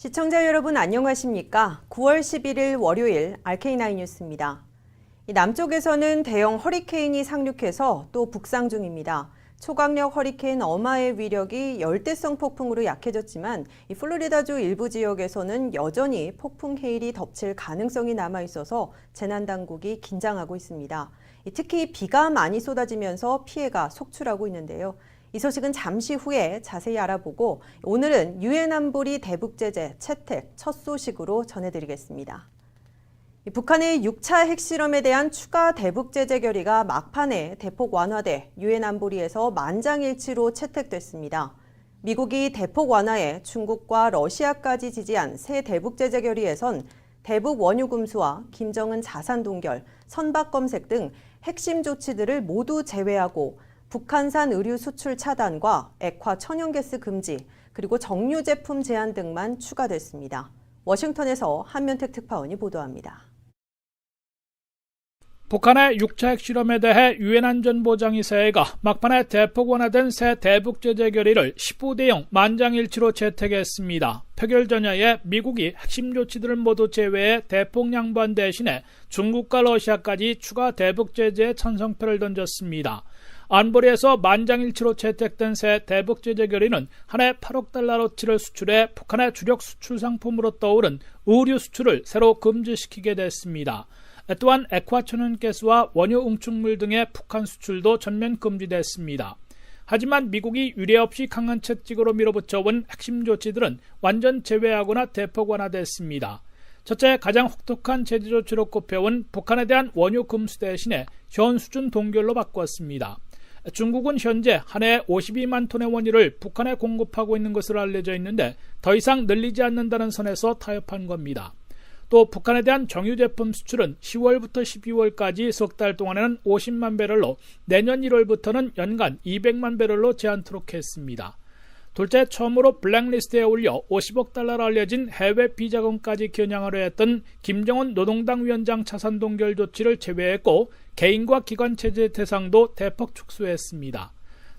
시청자 여러분 안녕하십니까? 9월 11일 월요일 RK9 뉴스입니다. 남쪽에서는 대형 허리케인이 상륙해서 또 북상 중입니다. 초강력 허리케인 어마의 위력이 열대성 폭풍으로 약해졌지만 이 플로리다주 일부 지역에서는 여전히 폭풍 해일이 덮칠 가능성이 남아있어서 재난당국이 긴장하고 있습니다. 특히 비가 많이 쏟아지면서 피해가 속출하고 있는데요. 이 소식은 잠시 후에 자세히 알아보고 오늘은 유엔 안보리 대북 제재 채택 첫 소식으로 전해드리겠습니다. 북한의 6차 핵실험에 대한 추가 대북 제재 결의가 막판에 대폭 완화돼 유엔 안보리에서 만장일치로 채택됐습니다. 미국이 대폭 완화해 중국과 러시아까지 지지한 새 대북 제재 결의에선 대북 원유 금수와 김정은 자산 동결, 선박 검색 등 핵심 조치들을 모두 제외하고 북한산 의류 수출 차단과 액화 천연가스 금지, 그리고 정유 제품 제한 등만 추가됐습니다. 워싱턴에서 한면택 특파원이 보도합니다. 북한의 6차 핵실험에 대해 유엔 안전보장이사회가 막판에 대폭 완화된 새 대북 제재 결의를 15대 0 만장일치로 채택했습니다. 표결 전야에 미국이 핵심 조치들을 모두 제외해 대폭 양보한 대신에 중국과 러시아까지 추가 대북 제재에 찬성표를 던졌습니다. 안보리에서 만장일치로 채택된 새 대북 제재 결의는 한 해 8억 달러어치를 수출해 북한의 주력 수출 상품으로 떠오른 의류 수출을 새로 금지시키게 됐습니다. 또한 액화 천연가스와 원유 응축물 등의 북한 수출도 전면 금지됐습니다. 하지만 미국이 유례 없이 강한 채찍으로 밀어붙여온 핵심 조치들은 완전 제외하거나 대폭 완화됐습니다. 첫째, 가장 혹독한 제재 조치로 꼽혀온 북한에 대한 원유 금수 대신에 현 수준 동결로 바꿨습니다. 중국은 현재 한 해 52만 톤의 원유를 북한에 공급하고 있는 것으로 알려져 있는데 더 이상 늘리지 않는다는 선에서 타협한 겁니다. 또 북한에 대한 정유 제품 수출은 10월부터 12월까지 석 달 동안에는 50만 배럴로 내년 1월부터는 연간 200만 배럴로 제한토록 했습니다. 둘째, 처음으로 블랙리스트에 올려 50억 달러로 알려진 해외 비자금까지 겨냥하려 했던 김정은 노동당 위원장 자산 동결 조치를 제외했고 개인과 기관 제재 대상도 대폭 축소했습니다.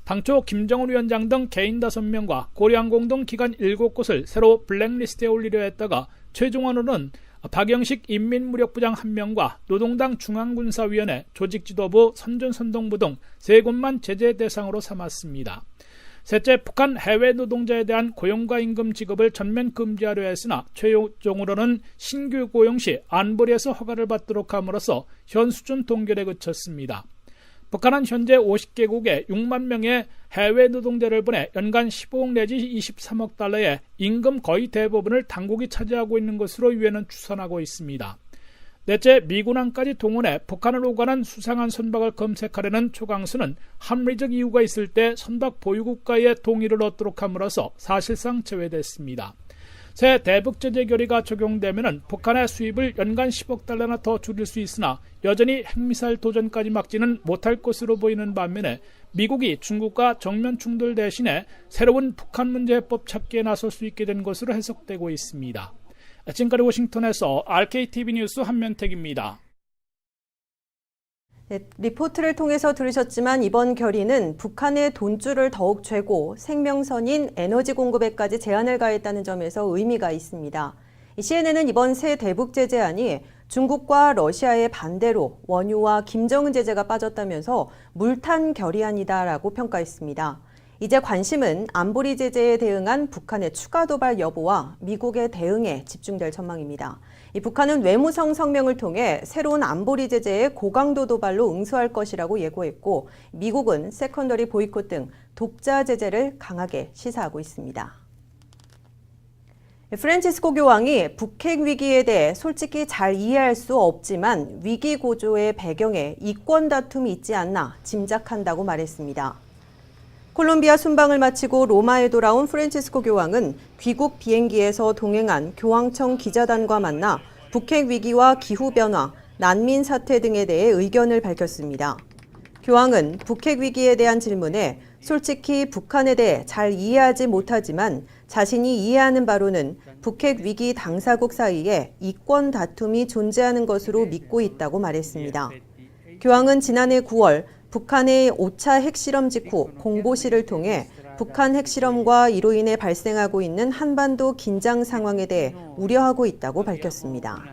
당초 김정은 위원장 등 개인 5명과 고려항공 등 기관 7곳을 새로 블랙리스트에 올리려 했다가 최종안으로는 박영식 인민무력부장 1명과 노동당 중앙군사위원회, 조직지도부, 선전선동부 등 3곳만 제재 대상으로 삼았습니다. 셋째, 북한 해외 노동자에 대한 고용과 임금 지급을 전면 금지하려 했으나 최종으로는 신규 고용 시 안보리에서 허가를 받도록 함으로써 현 수준 동결에 그쳤습니다. 북한은 현재 50개국에 6만 명의 해외 노동자를 보내 연간 15억 내지 23억 달러의 임금 거의 대부분을 당국이 차지하고 있는 것으로 유엔은 추산하고 있습니다. 넷째, 미군함까지 동원해 북한을 오가는 수상한 선박을 검색하려는 초강수는 합리적 이유가 있을 때 선박 보유국가의 동의를 얻도록 함으로써 사실상 제외됐습니다. 새 대북 제재 결의가 적용되면 북한의 수입을 연간 10억 달러나 더 줄일 수 있으나 여전히 핵미사일 도전까지 막지는 못할 것으로 보이는 반면에 미국이 중국과 정면 충돌 대신에 새로운 북한 문제 해법 찾기에 나설 수 있게 된 것으로 해석되고 있습니다. 지금까지 워싱턴에서 RKTV 뉴스 한면택입니다. 리포트를 통해서 들으셨지만 이번 결의는 북한의 돈줄을 더욱 죄고 생명선인 에너지 공급에까지 제한을 가했다는 점에서 의미가 있습니다. CNN은 이번 새 대북 제재안이 중국과 러시아의 반대로 원유와 김정은 제재가 빠졌다면서 물탄 결의안이다라고 평가했습니다. 이제 관심은 안보리 제재에 대응한 북한의 추가 도발 여부와 미국의 대응에 집중될 전망입니다. 이 북한은 외무성 성명을 통해 새로운 안보리 제재에 고강도 도발로 응수할 것이라고 예고했고 미국은 세컨더리 보이콧 등 독자 제재를 강하게 시사하고 있습니다. 프란치스코 교황이 북핵 위기에 대해 솔직히 잘 이해할 수 없지만 위기 고조의 배경에 이권 다툼이 있지 않나 짐작한다고 말했습니다. 콜롬비아 순방을 마치고 로마에 돌아온 프란치스코 교황은 귀국 비행기에서 동행한 교황청 기자단과 만나 북핵 위기와 기후변화, 난민 사태 등에 대해 의견을 밝혔습니다. 교황은 북핵 위기에 대한 질문에 솔직히 북한에 대해 잘 이해하지 못하지만 자신이 이해하는 바로는 북핵 위기 당사국 사이에 이권 다툼이 존재하는 것으로 믿고 있다고 말했습니다. 교황은 지난해 9월 북한의 5차 핵실험 직후 공보실을 통해 북한 핵실험과 이로 인해 발생하고 있는 한반도 긴장 상황에 대해 우려하고 있다고 밝혔습니다.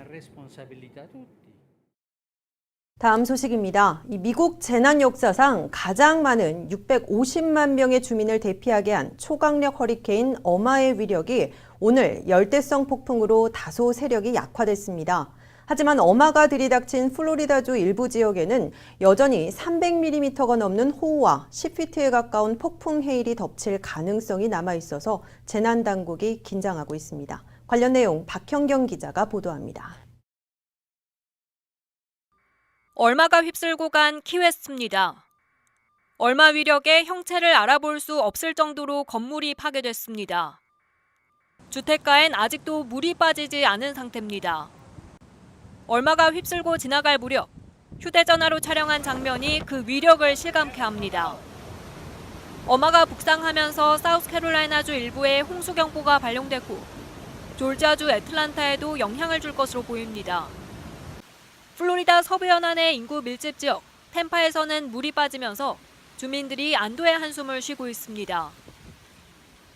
다음 소식입니다. 미국 재난 역사상 가장 많은 650만 명의 주민을 대피하게 한 초강력 허리케인 어마의 위력이 오늘 열대성 폭풍으로 다소 세력이 약화됐습니다. 하지만 어마가 들이닥친 플로리다주 일부 지역에는 여전히 300mm가 넘는 호우와 10피트에 가까운 폭풍 해일이 덮칠 가능성이 남아있어서 재난당국이 긴장하고 있습니다. 관련 내용 박현경 기자가 보도합니다. 얼마가 휩쓸고 간 키웨스트입니다. 얼마 위력의 형체를 알아볼 수 없을 정도로 건물이 파괴됐습니다. 주택가엔 아직도 물이 빠지지 않은 상태입니다. 얼마가 휩쓸고 지나갈 무렵 휴대전화로 촬영한 장면이 그 위력을 실감케 합니다. 어마가 북상하면서 사우스캐롤라이나주 일부에 홍수경보가 발령됐고 조지아주 애틀란타에도 영향을 줄 것으로 보입니다. 플로리다 서부 연안의 인구 밀집 지역 템파에서는 물이 빠지면서 주민들이 안도의 한숨을 쉬고 있습니다.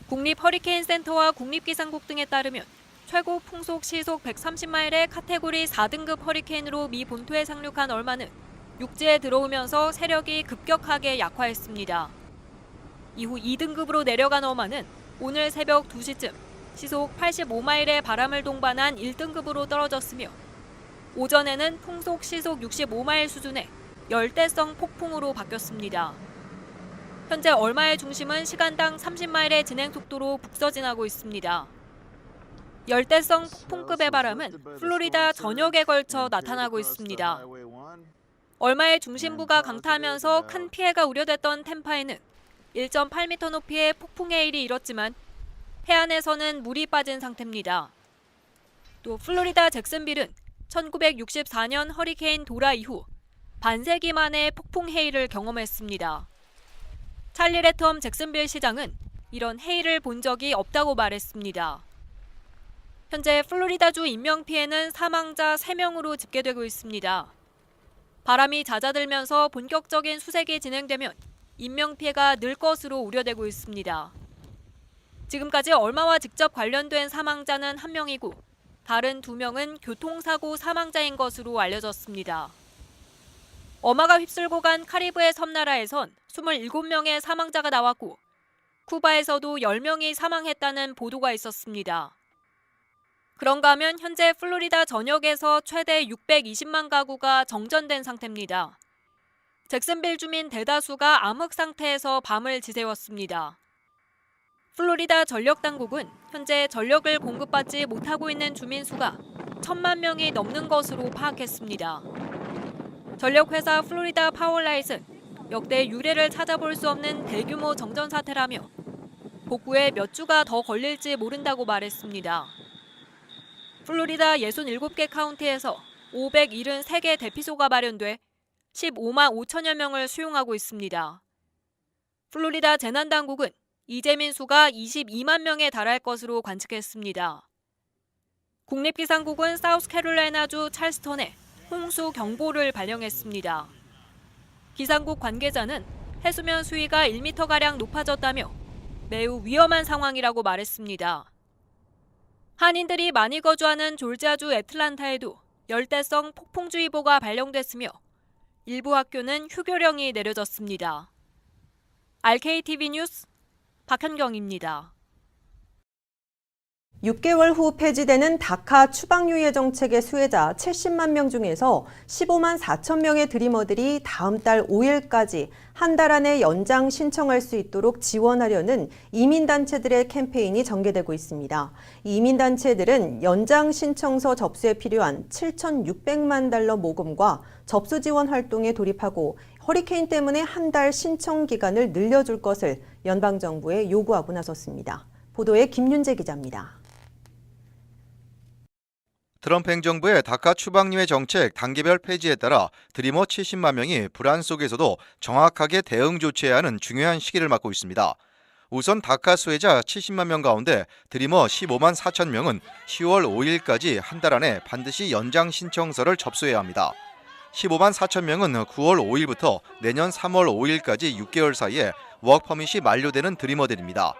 국립 허리케인 센터와 국립기상국 등에 따르면 최고 풍속 시속 130마일의 카테고리 4등급 허리케인으로 미 본토에 상륙한 얼마는 육지에 들어오면서 세력이 급격하게 약화했습니다. 이후 2등급으로 내려간 어마는 오늘 새벽 2시쯤 시속 85마일의 바람을 동반한 1등급으로 떨어졌으며 오전에는 풍속 시속 65마일 수준의 열대성 폭풍으로 바뀌었습니다. 현재 얼마의 중심은 시간당 30마일의 진행 속도로 북서진하고 있습니다. 열대성 폭풍급의 바람은 플로리다 전역에 걸쳐 나타나고 있습니다. 얼마의 중심부가 강타하면서 큰 피해가 우려됐던 템파에는 1.8m 높이의 폭풍 해일이 일었지만 해안에서는 물이 빠진 상태입니다. 또 플로리다 잭슨빌은 1964년 허리케인 도라 이후 반세기 만에 폭풍 해일을 경험했습니다. 찰리 레텀 잭슨빌 시장은 이런 해일을 본 적이 없다고 말했습니다. 현재 플로리다주 인명피해는 사망자 3명으로 집계되고 있습니다. 바람이 잦아들면서 본격적인 수색이 진행되면 인명피해가 늘 것으로 우려되고 있습니다. 지금까지 얼마와 직접 관련된 사망자는 1명이고 다른 2명은 교통사고 사망자인 것으로 알려졌습니다. 어마가 휩쓸고 간 카리브해 섬나라에선 27명의 사망자가 나왔고 쿠바에서도 10명이 사망했다는 보도가 있었습니다. 그런가 하면 현재 플로리다 전역에서 최대 620만 가구가 정전된 상태입니다. 잭슨빌 주민 대다수가 암흑 상태에서 밤을 지새웠습니다. 플로리다 전력당국은 현재 전력을 공급받지 못하고 있는 주민 수가 1,000만 명이 넘는 것으로 파악했습니다. 전력회사 플로리다 파워라이트는 역대 유례를 찾아볼 수 없는 대규모 정전 사태라며 복구에 몇 주가 더 걸릴지 모른다고 말했습니다. 플로리다 67개 카운티에서 573개 대피소가 마련돼 15만 5천여 명을 수용하고 있습니다. 플로리다 재난당국은 이재민 수가 22만 명에 달할 것으로 관측했습니다. 국립기상국은 사우스캐롤라이나주 찰스턴에 홍수 경보를 발령했습니다. 기상국 관계자는 해수면 수위가 1m가량 높아졌다며 매우 위험한 상황이라고 말했습니다. 한인들이 많이 거주하는 조지아주 애틀란타에도 열대성 폭풍주의보가 발령됐으며 일부 학교는 휴교령이 내려졌습니다. RKTV 뉴스 박현경입니다. 6개월 후 폐지되는 다카 추방유예 정책의 수혜자 70만 명 중에서 15만 4천 명의 드리머들이 다음 달 5일까지 한 달 안에 연장 신청할 수 있도록 지원하려는 이민단체들의 캠페인이 전개되고 있습니다. 이 이민단체들은 연장 신청서 접수에 필요한 7,600만 달러 모금과 접수 지원 활동에 돌입하고 허리케인 때문에 한 달 신청 기간을 늘려줄 것을 연방정부에 요구하고 나섰습니다. 보도에 김윤재 기자입니다. 트럼프 행정부의 다카 추방유예 정책 단계별 폐지에 따라 드리머 70만 명이 불안 속에서도 정확하게 대응 조치해야 하는 중요한 시기를 맞고 있습니다. 우선 다카 수혜자 70만 명 가운데 드리머 15만 4천 명은 10월 5일까지 한 달 안에 반드시 연장 신청서를 접수해야 합니다. 15만 4천 명은 9월 5일부터 내년 3월 5일까지 6개월 사이에 워크퍼밋이 만료되는 드리머들입니다.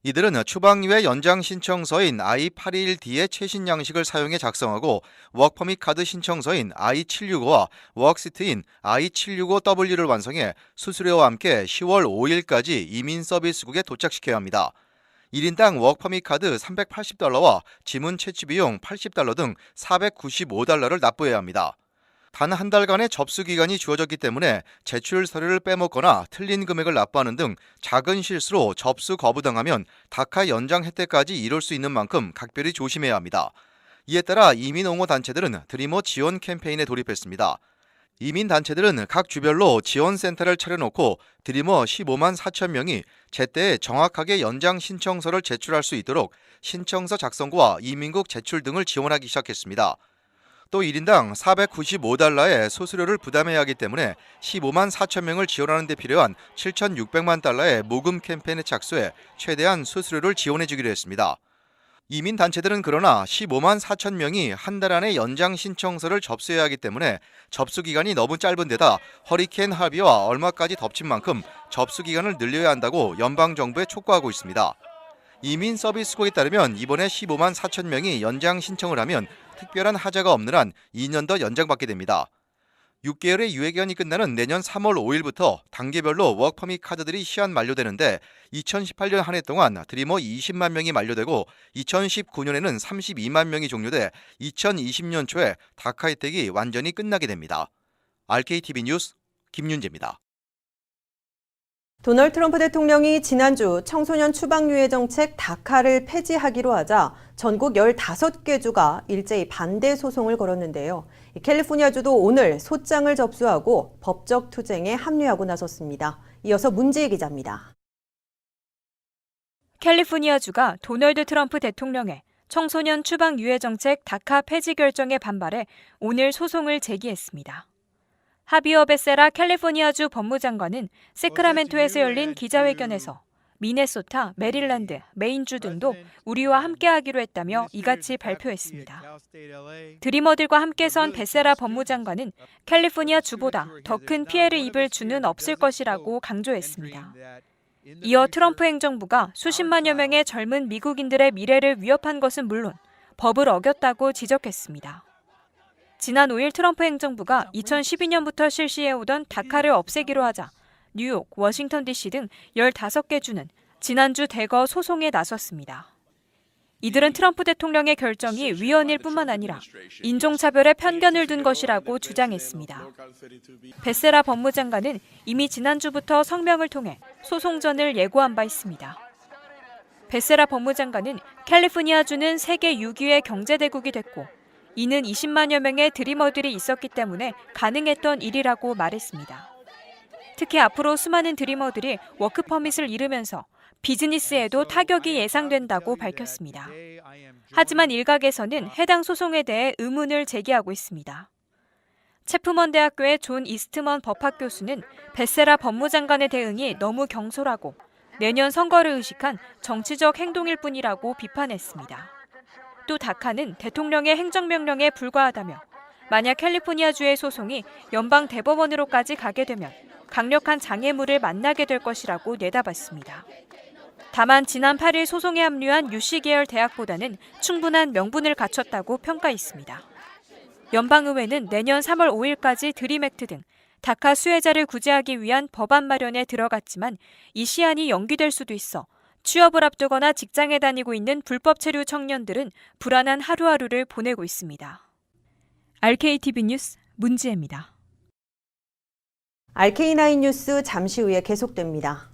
이들은 추방유예 연장 신청서인 I-821D의 최신 양식을 사용해 작성하고 워크퍼밋 카드 신청서인 I-765와 워크시트인 I-765W를 완성해 수수료와 함께 10월 5일까지 이민 서비스국에 도착시켜야 합니다. 1인당 워크퍼밋 카드 $380와 지문 채취 비용 $80 등 $495를 납부해야 합니다. 단 한 달간의 접수 기간이 주어졌기 때문에 제출 서류를 빼먹거나 틀린 금액을 납부하는 등 작은 실수로 접수 거부당하면 다카 연장 혜택까지 이룰 수 있는 만큼 각별히 조심해야 합니다. 이에 따라 이민 옹호 단체들은 드리머 지원 캠페인에 돌입했습니다. 이민 단체들은 각 주별로 지원센터를 차려놓고 드리머 15만 4천 명이 제때 정확하게 연장 신청서를 제출할 수 있도록 신청서 작성과 이민국 제출 등을 지원하기 시작했습니다. 또 1인당 $495의 수수료를 부담해야 하기 때문에 15만 4천 명을 지원하는 데 필요한 $7,600만 모금 캠페인에 착수해 최대한 수수료를 지원해 주기로 했습니다. 이민 단체들은 그러나 15만 4천 명이 한 달 안에 연장 신청서를 접수해야 하기 때문에 접수 기간이 너무 짧은 데다 허리케인 하비와 얼마까지 덮친 만큼 접수 기간을 늘려야 한다고 연방정부에 촉구하고 있습니다. 이민 서비스국에 따르면 이번에 15만 4천 명이 연장 신청을 하면 특별한 하자가 없는 한 2년 더 연장받게 됩니다. 6개월의 유예기간이 끝나는 내년 3월 5일부터 단계별로 워크퍼밋 카드들이 시한 만료되는데 2018년 한 해 동안 드리머 20만 명이 만료되고 2019년에는 32만 명이 종료돼 2020년 초에 다카 혜택이 완전히 끝나게 됩니다. RKTV 뉴스 김윤재입니다. 도널드 트럼프 대통령이 지난주 청소년 추방유예 정책 다카를 폐지하기로 하자 전국 15개 주가 일제히 반대 소송을 걸었는데요. 캘리포니아주도 오늘 소장을 접수하고 법적 투쟁에 합류하고 나섰습니다. 이어서 문지혜 기자입니다. 캘리포니아주가 도널드 트럼프 대통령의 청소년 추방유예 정책 다카 폐지 결정에 반발해 오늘 소송을 제기했습니다. 하비어 베세라 캘리포니아주 법무장관은 세크라멘토에서 열린 기자회견에서 미네소타, 메릴랜드, 메인주 등도 우리와 함께하기로 했다며 이같이 발표했습니다. 드리머들과 함께 선 베세라 법무장관은 캘리포니아 주보다 더 큰 피해를 입을 주는 없을 것이라고 강조했습니다. 이어 트럼프 행정부가 수십만여 명의 젊은 미국인들의 미래를 위협한 것은 물론 법을 어겼다고 지적했습니다. 지난 5일 트럼프 행정부가 2012년부터 실시해오던 다카를 없애기로 하자 뉴욕, 워싱턴 DC 등 15개 주는 지난주 대거 소송에 나섰습니다. 이들은 트럼프 대통령의 결정이 위헌일 뿐만 아니라 인종차별에 편견을 둔 것이라고 주장했습니다. 베세라 법무장관은 이미 지난주부터 성명을 통해 소송전을 예고한 바 있습니다. 베세라 법무장관은 캘리포니아주는 세계 6위의 경제대국이 됐고 이는 20만여 명의 드리머들이 있었기 때문에 가능했던 일이라고 말했습니다. 특히 앞으로 수많은 드리머들이 워크퍼밋을 잃으면서 비즈니스에도 타격이 예상된다고 밝혔습니다. 하지만 일각에서는 해당 소송에 대해 의문을 제기하고 있습니다. 체프먼 대학교의 존 이스트먼 법학 교수는 베세라 법무장관의 대응이 너무 경솔하고 내년 선거를 의식한 정치적 행동일 뿐이라고 비판했습니다. 또 다카는 대통령의 행정명령에 불과하다며 만약 캘리포니아주의 소송이 연방 대법원으로까지 가게 되면 강력한 장애물을 만나게 될 것이라고 내다봤습니다. 다만 지난 8일 소송에 합류한 UC 계열 대학보다는 충분한 명분을 갖췄다고 평가했습니다. 연방의회는 내년 3월 5일까지 드림 액트 등 다카 수혜자를 구제하기 위한 법안 마련에 들어갔지만 이 시한이 연기될 수도 있어 취업을 앞두거나 직장에 다니고 있는 불법 체류 청년들은 불안한 하루하루를 보내고 있습니다. RKTV 뉴스 문지혜입니다. RK9 뉴스 잠시 후에 계속됩니다.